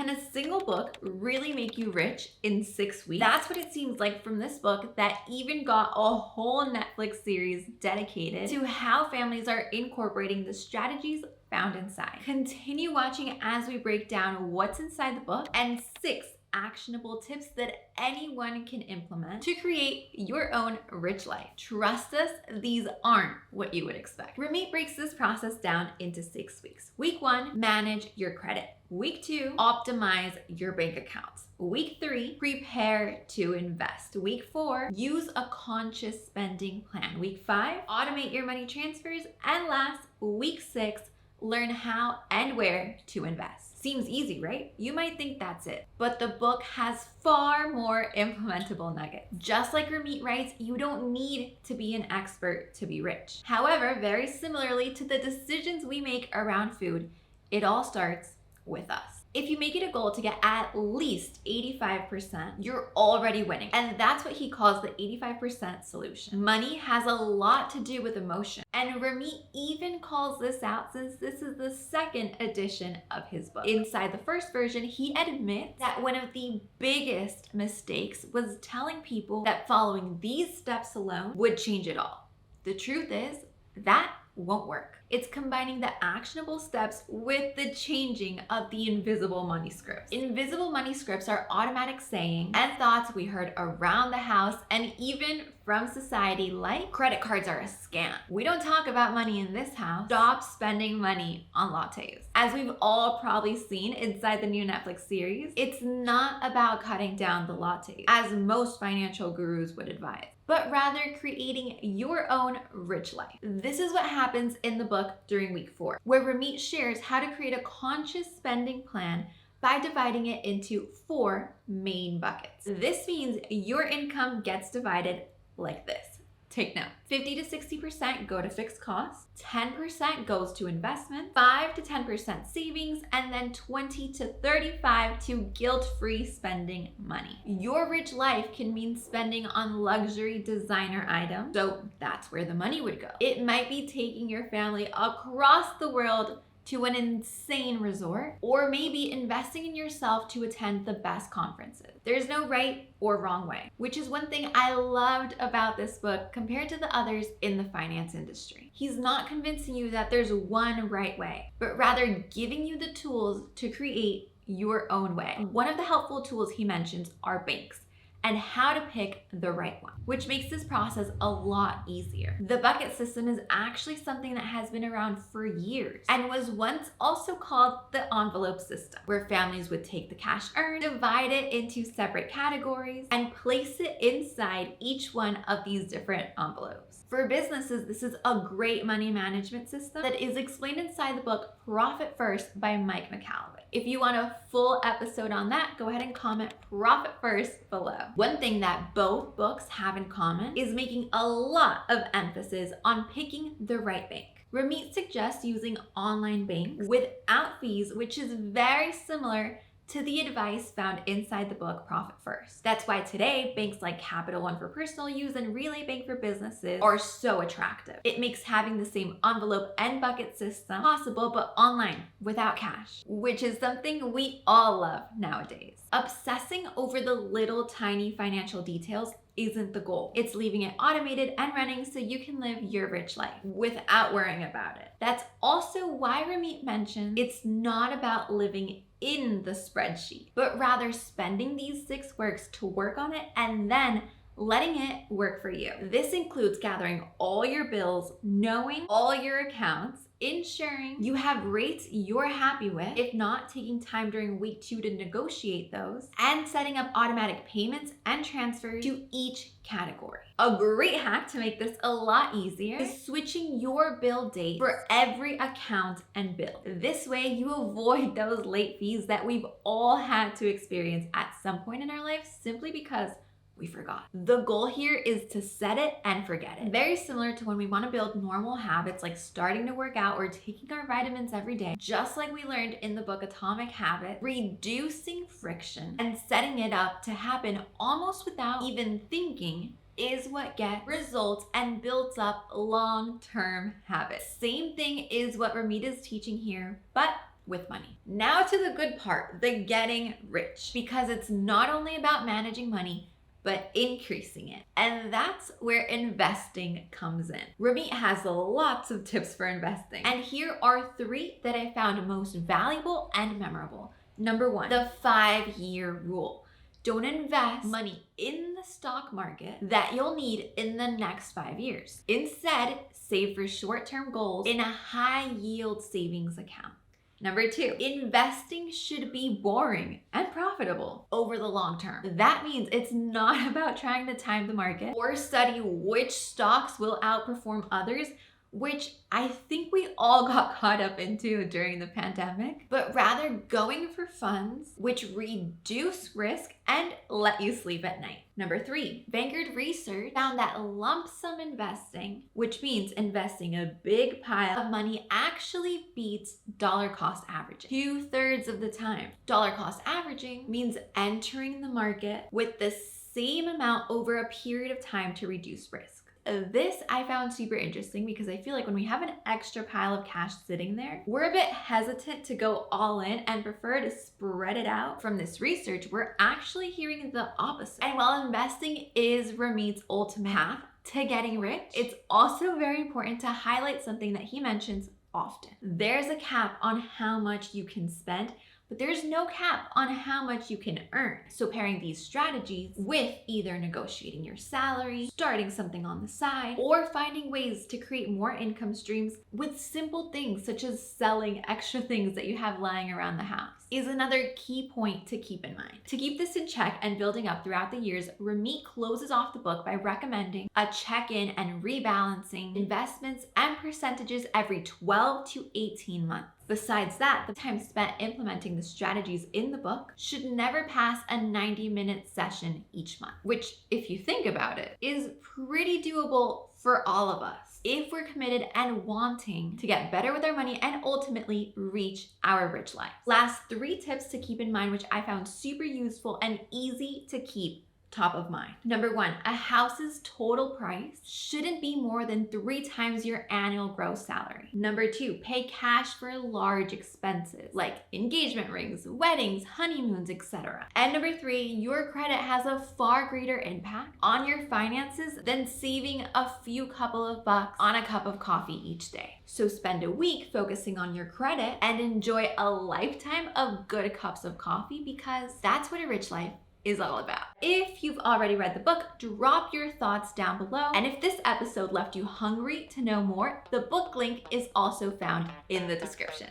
Can a single book really make you rich in 6 weeks? That's what it seems like from this book that even got a whole Netflix series dedicated to how families are incorporating the strategies found inside. Continue watching as we break down what's inside the book and 6 actionable tips that anyone can implement to create your own rich life. Trust us, these aren't what you would expect. Ramit breaks this process down into 6 weeks. Week 1, manage your credit. Week 2, optimize your bank accounts. Week 3, prepare to invest. Week 4, use a conscious spending plan. Week 5, automate your money transfers. And last, week 6, learn how and where to invest. Seems easy, right? You might think that's it, but the book has far more implementable nuggets. Just like Ramit writes, you don't need to be an expert to be rich. However, very similarly to the decisions we make around food, it all starts with us. If you make it a goal to get at least 85%, you're already winning. And that's what he calls the 85% solution. Money has a lot to do with emotion. And Ramit even calls this out since this is the second edition of his book. Inside the first version, he admits that one of the biggest mistakes was telling people that following these steps alone would change it all. The truth is, that won't work. It's combining the actionable steps with the changing of the invisible money scripts. Invisible money scripts are automatic sayings and thoughts we heard around the house and even from society, like credit cards are a scam. We don't talk about money in this house. Stop spending money on lattes. As we've all probably seen inside the new Netflix series, it's not about cutting down the lattes, as most financial gurus would advise, but rather creating your own rich life. This is what happens in the book during week 4, where Ramit shares how to create a conscious spending plan by dividing it into 4 main buckets. This means your income gets divided like this. Take note. 50 to 60% go to fixed costs, 10% goes to investment, 5 to 10% savings, and then 20 to 35% to guilt-free spending money. Your rich life can mean spending on luxury designer items, so that's where the money would go. It might be taking your family across the world to an insane resort, or maybe investing in yourself to attend the best conferences. There's no right or wrong way, which is one thing I loved about this book compared to the others in the finance industry. He's not convincing you that there's one right way, but rather giving you the tools to create your own way. One of the helpful tools he mentions are banks and how to pick the right one, which makes this process a lot easier. The bucket system is actually something that has been around for years and was once also called the envelope system, where families would take the cash earned, divide it into separate categories, and place it inside each one of these different envelopes. For businesses, this is a great money management system that is explained inside the book Profit First by Mike McCalloway. If you want a full episode on that, go ahead and comment Profit First below. One thing that both books have in common is making a lot of emphasis on picking the right bank. Ramit suggests using online banks without fees, which is very similar to the advice found inside the book Profit First. That's why today, banks like Capital One for personal use and Relay Bank for businesses are so attractive. It makes having the same envelope and bucket system possible, but online without cash, which is something we all love nowadays. Obsessing over the little tiny financial details isn't the goal. It's leaving it automated and running so you can live your rich life without worrying about it. That's also why Ramit mentions it's not about living in the spreadsheet, but rather spending these 6 weeks to work on it and then letting it work for you. This includes gathering all your bills, knowing all your accounts, ensuring you have rates you're happy with, if not taking time during week 2 to negotiate those, and setting up automatic payments and transfers to each category. A great hack to make this a lot easier is switching your bill date for every account and bill. This way you avoid those late fees that we've all had to experience at some point in our life simply because we forgot. The goal here is to set it and forget it. Very similar to when we want to build normal habits like starting to work out or taking our vitamins every day. Just like we learned in the book Atomic Habits, reducing friction and setting it up to happen almost without even thinking is what gets results and builds up long-term habits. Same thing is what Ramit is teaching here, but with money. Now to the good part, the getting rich, because it's not only about managing money, but increasing it. And that's where investing comes in. Ramit has lots of tips for investing. And here are 3 that I found most valuable and memorable. Number 1, the 5-year rule. Don't invest money in the stock market that you'll need in the next 5 years. Instead, save for short-term goals in a high-yield savings account. Number 2, investing should be boring and profitable over the long term. That means it's not about trying to time the market or study which stocks will outperform others, which I think we all got caught up into during the pandemic, but rather going for funds which reduce risk and let you sleep at night. Number 3, Vanguard research found that lump sum investing, which means investing a big pile of money, actually beats dollar cost averaging 2/3 of the time. Dollar cost averaging means entering the market with the same amount over a period of time to reduce risk. This I found super interesting because I feel like when we have an extra pile of cash sitting there, we're a bit hesitant to go all in and prefer to spread it out. From this research, we're actually hearing the opposite. And while investing is Ramit's ultimate path to getting rich, it's also very important to highlight something that he mentions often. There's a cap on how much you can spend, but there's no cap on how much you can earn. So pairing these strategies with either negotiating your salary, starting something on the side, or finding ways to create more income streams with simple things such as selling extra things that you have lying around the house is another key point to keep in mind. To keep this in check and building up throughout the years, Ramit closes off the book by recommending a check-in and rebalancing investments and percentages every 12 to 18 months. Besides that, the time spent implementing the strategies in the book should never pass a 90-minute session each month, which, if you think about it, is pretty doable for all of us if we're committed and wanting to get better with our money and ultimately reach our rich life. Last 3 tips to keep in mind, which I found super useful and easy to keep top of mind. Number 1, a house's total price shouldn't be more than 3 times your annual gross salary. Number 2, pay cash for large expenses like engagement rings, weddings, honeymoons, etc. And number 3, your credit has a far greater impact on your finances than saving a few couple of bucks on a cup of coffee each day. So spend a week focusing on your credit and enjoy a lifetime of good cups of coffee, because that's what a rich life is all about. If you've already read the book, drop your thoughts down below. And if this episode left you hungry to know more, the book link is also found in the description.